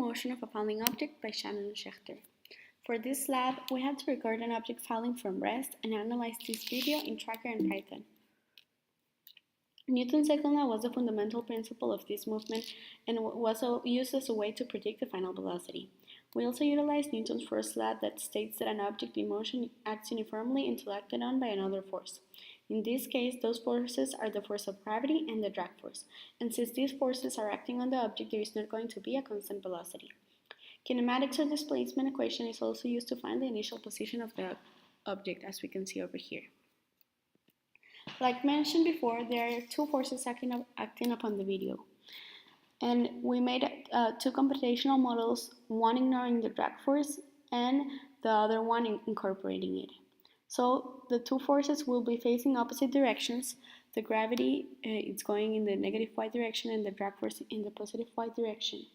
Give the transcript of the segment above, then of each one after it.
motion of a falling object by Shannon Schechter. For this lab, we had to record an object falling from rest and analyze this video in Tracker and Python. Newton's second law was the fundamental principle of this movement and was used as a way to predict the final velocity. We also utilized Newton's first law that states that an object in motion acts uniformly until acted on by another force. In this case, those forces are the force of gravity and the drag force, and since these forces are acting on the object, there is not going to be a constant velocity. Kinematics or displacement equation is also used to find the initial position of the object, as we can see over here. Like mentioned before, there are two forces acting upon the video. And we made two computational models, one ignoring the drag force and the other one incorporating it. So the two forces will be facing opposite directions. The gravity is going in the negative y direction and the drag force in the positive y direction.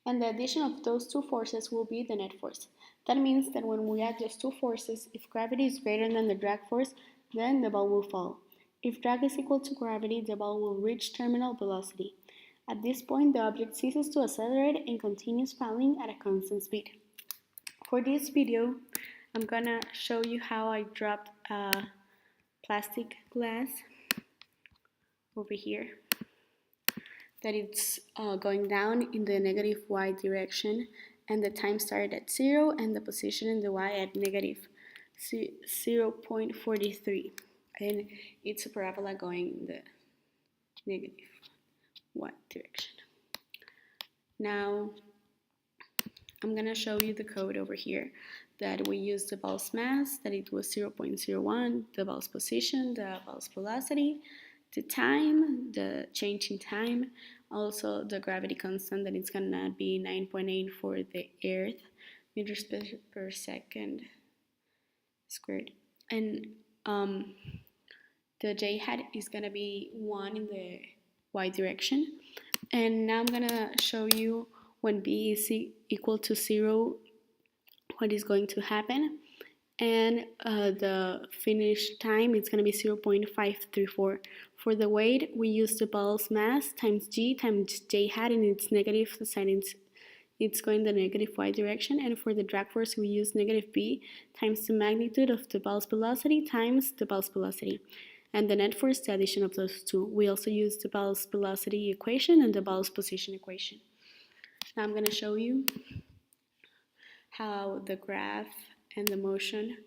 And the addition of those two forces will be the net force. That means that when we add those two forces, if gravity is greater than the drag force, then the ball will fall. If drag is equal to gravity, the ball will reach terminal velocity. At this point, the object ceases to accelerate and continues falling at a constant speed. For this video, I'm gonna show you how I dropped a plastic glass over here, that it's going down in the negative y direction, and the time started at 0 and the position in the y at negative 0.43, and it's a parabola going in the negative y direction. Now I'm gonna show you the code over here, that we used the ball's mass, that it was 0.01, the ball's position, the ball's velocity, the time, the change in time, also the gravity constant, that it's gonna be 9.8 for the Earth, meters per second squared, and the j hat is gonna be 1 in the y direction. And now I'm gonna show you when b is equal to 0 what is going to happen, and the finished time is going to be 0.534. For the weight, we use the ball's mass times g times j hat, and it's negative, the sign it's going the negative y direction. And for the drag force, we use negative b times the magnitude of the ball's velocity times the ball's velocity, and the net force, the addition of those two. We also use the ball's velocity equation and the ball's position equation. Now I'm going to show you how the graph and the motion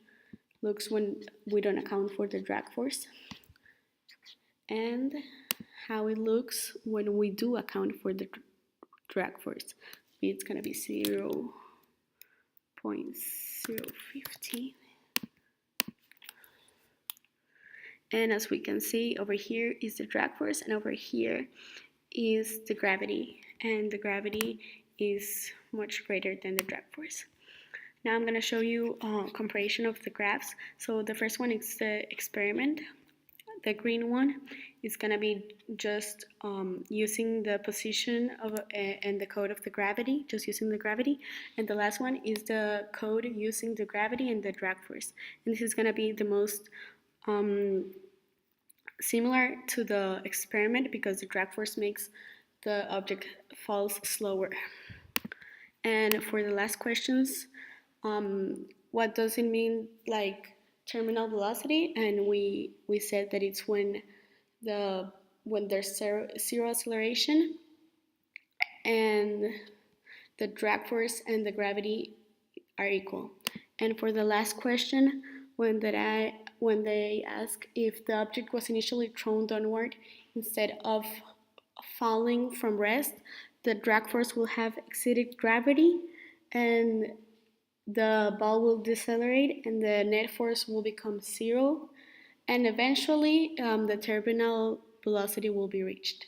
looks when we don't account for the drag force, and how it looks when we do account for the drag force. It's going to be 0.015. And as we can see, over here is the drag force, and over here is the gravity, and the gravity is much greater than the drag force. Now I'm going to show you a comparison of the graphs. So the first one is the experiment. The green one is going to be just using the position of and the code of the gravity, just using the gravity. And the last one is the code using the gravity and the drag force. And this is going to be the most similar to the experiment, because the drag force makes the object falls slower. And for the last questions, what does it mean, like terminal velocity? And we said that it's when there's zero acceleration and the drag force and the gravity are equal. And for the last question, when they ask if the object was initially thrown downward instead of falling from rest, the drag force will have exceeded gravity and the ball will decelerate and the net force will become 0, and eventually the terminal velocity will be reached.